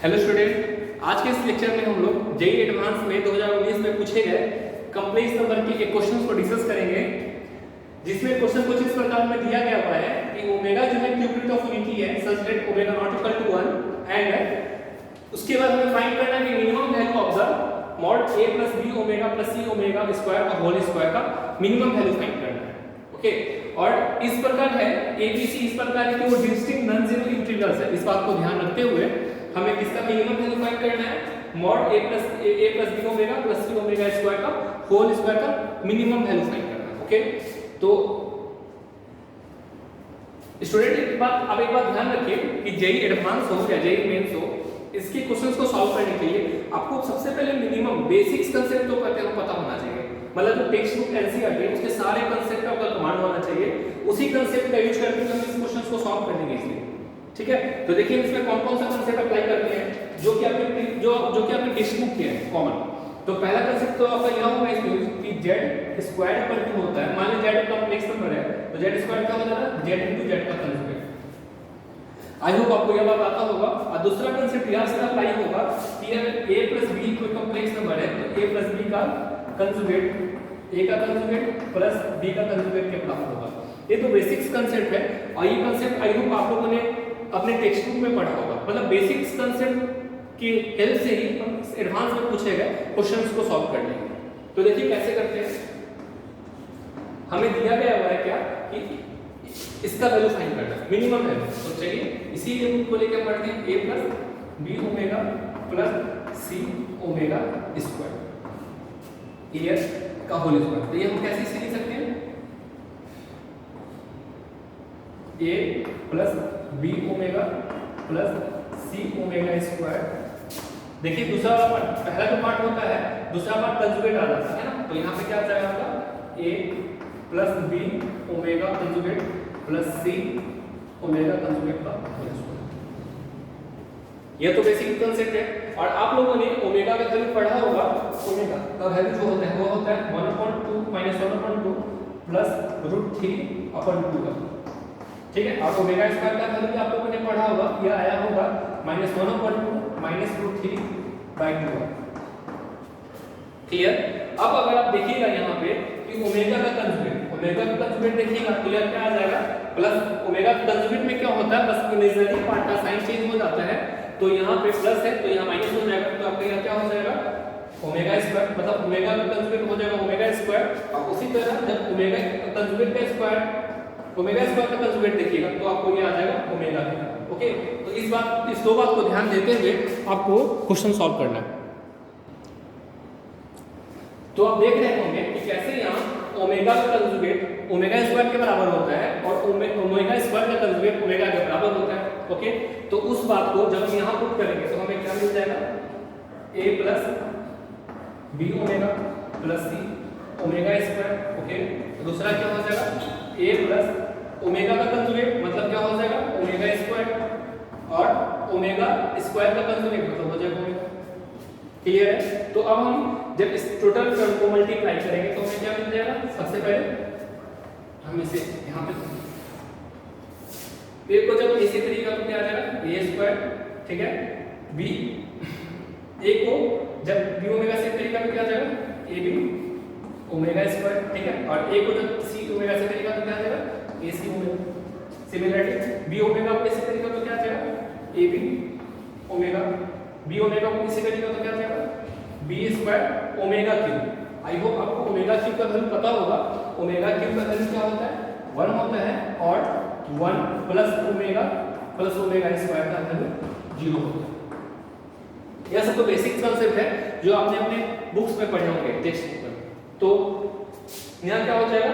Hello student, आज के इस लेक्चर में हम लोग जेईई एडवांस में 2019 में पूछे गए कॉम्प्लेक्स नंबर के एक क्वेश्चन को डिस्कस करेंगे, जिसमें क्वेश्चन कुछ इस प्रकार में दिया गया हुआ है कि ओमेगा जो है क्यूब रूट ऑफ यूनिटी है such that omega not equal to 1 and उसके बाद हमें फाइंड करना है कि minimum value of the mod a plus b omega plus c omega square का होल स्क्वायर का मिनिमम वैल्यू फाइंड करना है। ओके, और इस प्रकार है abc इस प्रकार है कि वो डिस्टिंक्ट नॉन जीरो इंटीग्रल्स है। इस बात को ध्यान रखते हुए हमें किसका मिनिमम वैल्यू फाइंड करना है, mod a plus b omega plus c omega square का होल स्क्वायर का मिनिमम वैल्यू फाइंड करना है। ओके, तो स्टूडेंट एक बात ध्यान रखिए कि जेईई एडवांस हो या जेईई मेंस हो, इसके क्वेश्चंस को सॉल्व करने के लिए आपको सबसे पहले मिनिमम बेसिक्स कांसेप्ट तो पता होना चाहिए। मतलब जो टेक्स्ट बुक एनसीईआरटी है उसके सारे कांसेप्ट का कमांड होना चाहिए। उसी कांसेप्ट का यूज करके हम इस क्वेश्चंस को सॉल्व करेंगे इसलिए। ठीक है, तो देखिए इसमें कौन कौन सा कांसेप्ट अप्लाई करते हैं जो कि आपके टेक्स्ट बुक के हैं कॉमन। तो पहला कांसेप्ट तो आपका यह होगा इसमें कि z स्क्वायर पर क्यों होता है। मान लीजिए z कॉम्प्लेक्स नंबर है तो z स्क्वायर क्या हो जाएगा, z into z का कंजुगेट। आई होप आपको यह बात आता होगा। और दूसरा कांसेप्ट यहां से अप्लाई होगा कि अगर a प्लस b कोई कॉम्प्लेक्स नंबर है तो a प्लस b का कंजुगेट, a का कंजुगेट प्लस b का कंजुगेट के बराबर होगा। ये तो बेसिक्स कांसेप्ट है और ये कांसेप्ट आई होप आप लोगों ने अपने टेक्स्ट बुक में पढ़ा होगा। मतलब बेसिक्स कांसेप्ट की हेल्प से ही हम एडवांस में पूछे गए क्वेश्चंस को सॉल्व कर लेंगे। तो देखिए कैसे करते हैं। हमें दिया गया हुआ है क्या कि इसका वैल्यू फाइंड करना है, मिनिमम वैल्यू। तो चलिए इसीलिए हम को लेकर पढ़ते हैं a plus b omega plus c omega square clear का होल स्क्वायर। तो ये हम कैसे इसे लिख सकते हैं, a plus b omega plus c omega square. देखिए दूसरा पार्ट, पहला जो पार्ट होता है दूसरा पार्ट कंजुगेट आ जाता है ना। तो यहाँ पे क्या आ जाएगा आपका a plus b omega conjugate plus c omega conjugate का होल स्क्वायर। यह तो बेसिक कांसेप्ट है। और आप लोगों ने ओमेगा का वैल्यू पढ़ा होगा। ओमेगा का वैल्यू जो होता है वो होता है 1/2 माइनस 1/2 प्लस √3/2 का। ठीक है, और ओमेगा स्क्वायर का वैल्यू आप लोगों ने पढ़ा होगा, यह आया होगा -1/2 माइनस √3/2। क्लियर। अब अगर आप देखिएगा यहाँ पे कि ओमेगा का कंजुगेट देखिएगा तो यह क्या आ जाएगा, प्लस ओमेगा कंजुगेट में क्या होता है बस इमेजिनरी पार्ट का साइन चेंज हो जाता है। तो यहाँ पे प्लस है तो यहाँ माइनस हो जाएगा। तो आपका यहाँ क्या हो जाएगा ओमेगा स्क्वायर, मतलब ओमेगा का कंजुगेट हो जाएगा ओमेगा स्क्वायर। और उसी तरह जब ओमेगा कंजुगेट का स्क्वायर का कंजुगेट देखिएगा तो आपको ये आ जाएगा ओमेगा का। ओके, तो इस दो बात को ध्यान देते हुए आपको क्वेश्चन सॉल्व करना है। तो आप देख रहे होंगे कि कैसे यहाँ ओमेगा का कंजुगेट ओमेगा स्क्वायर के बराबर होता है और ओमेगा स्क्वायर का कंजुगेट ओमेगा के बराबर होता है। ओके, तो उस बात को जब हम यहाँ पुट करेंगे तो हमें क्या मिल जाएगा, a plus b omega plus c omega square. Okay, दूसरा क्या हो जाएगा a प्लस ओमेगा का कंजुगेट मतलब क्या हो जाएगा ओमेगा स्क्वायर और ओमेगा स्क्वायर का कंजुगेट मतलब हो जाएगा ओमेगा। क्लियर है। तो अब हम जब इस टोटल टर्म को मल्टीप्लाई करेंगे तो हमें क्या मिल जाएगा, सबसे पहले हम इसे यहाँ पे a को जब इसी तरीके का क्या आ जाएगा a स्क्वायर। ठीक है, b a को जब b ओमेगा से तरीका में क्या आ जाएगा ab ओमेगा स्क्वायर। ठीक है, और a को जब c ओमेगा से तरीका में क्या आ जाएगा ac omega. Similarly b omega को इसी तरीके में क्या आ जाएगा ab ओमेगा, b ओमेगा को इसी तरीके में क्या आ जाएगा b square omega cube. I hope आपको ओमेगा क्यूब का वैल्यू पता होगा। ओमेगा क्यूब का वैल्यू क्या होता है 1 होता है और 1 प्लस ओमेगा स्क्वायर का वैल्यू 0 होता है। यह सब तो बेसिक कांसेप्ट है जो आपने अपने बुक्स में पढ़े होंगे टेक्स्ट बुक में। तो यहाँ क्या हो जाएगा,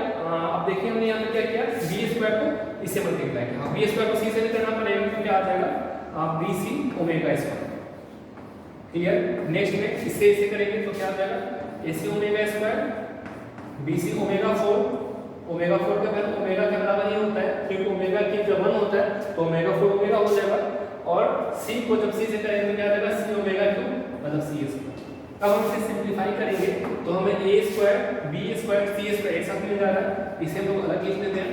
अब देखिए हमने यहाँ पे क्या किया b स्क्वायर को इससे मल्टीप्लाई किया। हाँ, b स्क्वायर को c से भी करना पड़ेगा तो क्या आ जाएगा bc omega square. Clear. Next में इससे करेंगे तो क्या आ जाएगा ac omega square bc omega 4। Omega 4 का वैल्यू ओमेगा के बराबर ही होता है क्योंकि ओमेगा की जब 1 होता है तो ओमेगा 4 ओमेगा हो जाएगा। और c को जब c से करेंगे तो क्या आ जाएगा c ओमेगा क्यूब मतलब c स्क्वायर। अब हम इसे सिंपलीफाई करेंगे तो हमें a square b square c square एक साथ मिल जाएगा। इसे हम लोग अलग लिख लेते हैं।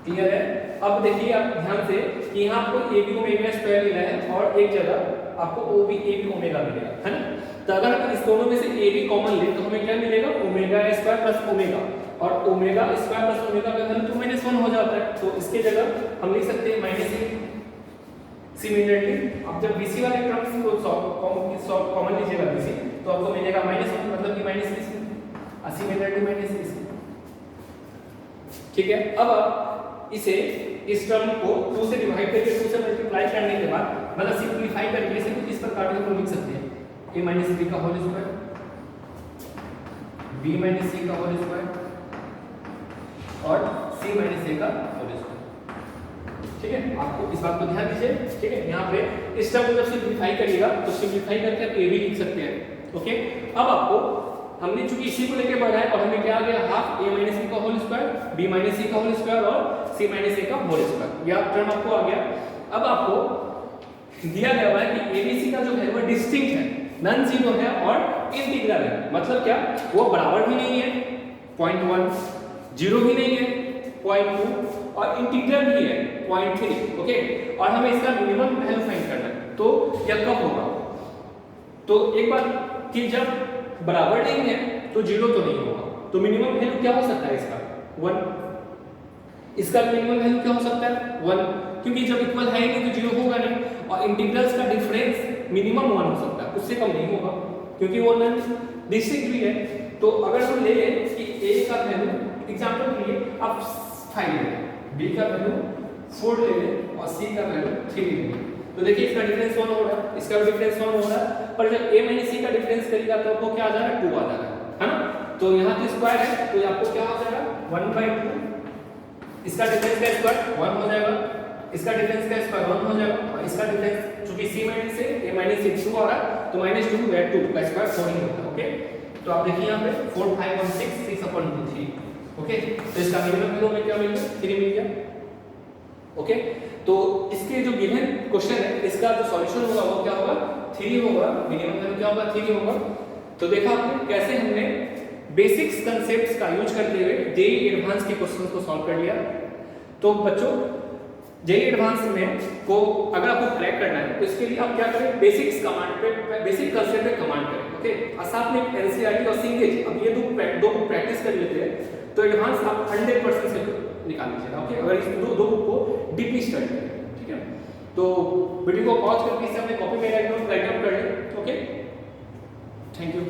क्लियर है। अब देखिए आप ध्यान से कि यहाँ आपको ए बी ओमेगा स्क्वायर मिला है और एक जगह आपको O B A B omega मिलेगा, है ना। तो अगर हम इस दोनों में से ए बी कॉमन ले तो हमें क्या मिलेगा, ओमेगा स्क्वायर प्लस ओमेगा, और ओमेगा स्क्वायर प्लस ओमेगा का वैल्यू तो -1 हो जाता है। तो इसके जगह हम लिख सकते हैं -1। सिमिलरली अब जब BC वाले टर्म्स को कॉमन लीजिएगा BC तो आपको मिलेगा -1, मतलब कि -BC, सिमिलरली -BC। ठीक है, अब आप इसे इस टर्म को 2 से डिवाइड करके 2 से मल्टीप्लाई करने के बाद मतलब सिंपलीफाई करके इसे कुछ इस प्रकार से लिख सकते हैं, a - b का होल स्क्वायर, b - c का होल स्क्वायर और c - a का होल स्क्वायर। ठीक है, आपको इस बात को ध्यान दीजिए। ठीक है, यहाँ पे इस टर्म को जब सिंपलीफाई करिएगा तो सिंपलीफाई करके आप a भी लिख सकते हैं। ओके, अब आपको हमने चूंकि इसी को लेके बढ़ा है और हमें क्या आ गया, हाफ a - c का होल स्क्वायर, b - c का होल स्क्वायर और c - a का होल स्क्वायर, यह टर्म आपको आ गया। अब आपको दिया गया है कि abc का जो है वो डिस्टिंक्ट है, नॉन जीरो है और इंटीग्रल है। मतलब क्या, वो बराबर भी नहीं है 0.1, जीरो भी नहीं है 0.2 और इंटीग्रल भी है 0.3। ओके, और हमें इसका मिनिमम वैल्यू फाइंड करना है, तो यह कब होगा, तो एक बात कि जब बराबर नहीं है तो जीरो तो नहीं होगा, तो मिनिमम वैल्यू क्या हो सकता है इसका 1। इसका मिनिमम वैल्यू क्या हो सकता है 1, क्योंकि जब इक्वल है ही नहीं तो जीरो होगा नहीं, और इंटीग्रल्स का डिफरेंस मिनिमम 1 हो सकता है, उससे कम नहीं होगा क्योंकि वो नॉन डिस्टिंक्ट भी है। तो अगर हम ले लें कि a का वैल्यू एग्जांपल के लिए आप 5 ले लें, b का वैल्यू 4 ले लें और c का वैल्यू 3 ले लें, तो देखिए इसका डिफरेंस 1 हो रहा है, इसका भी डिफरेंस 1 हो रहा है, पर जब a - c का डिफरेंस करेगा तो आपको क्या आ जाएगा 2 आ जाएगा, है ना। तो यहाँ तो स्क्वायर है तो आपको क्या हो जाएगा 1/2, इसका डिफरेंस का स्क्वायर 1 हो जाएगा, इसका डिफरेंस का स्क्वायर 1 हो जाएगा, और इसका डिफरेंस चूंकि c - से a - c 2 आ रहा है तो -2 / 2 का स्क्वायर 4 ही होता है। ओके, तो आप देखिए यहाँ पे 4 5 1 6 6/2 3। ओके, तो इसका मिनिमम वैल्यू में क्या मिल गया 3 मिल गया। ओके, तो इसके जो गिवन क्वेश्चन है इसका जो सॉल्यूशन होगा वो क्या होगा 3 होगा, मिनिमम वैल्यू क्या होगा 3 होगा। तो देखा आपने कैसे हमने बेसिक्स कांसेप्ट्स का यूज करते हुए जेईई एडवांस के क्वेश्चंस को सॉल्व कर लिया। तो बच्चों जेईई एडवांस में को अगर आपको क्रैक करना है तो इसके लिए आप क्या करें, बेसिक्स कमांड पे, बेसिक कांसेप्ट पे कमांड करें। ओके, और साथ में एनसीईआरटी और सिंगेज, अब ये दो प्रैक्टिस कर लेते हैं तो एडवांस आप 100% से निकाल लीजिएगा। ओके, अगर इस दो बुक को डीपली स्टडी करें, ठीक है। तो वीडियो को पॉज करके इसे अपने कॉपी में राइट डाउन कर लें। Okay, thank you.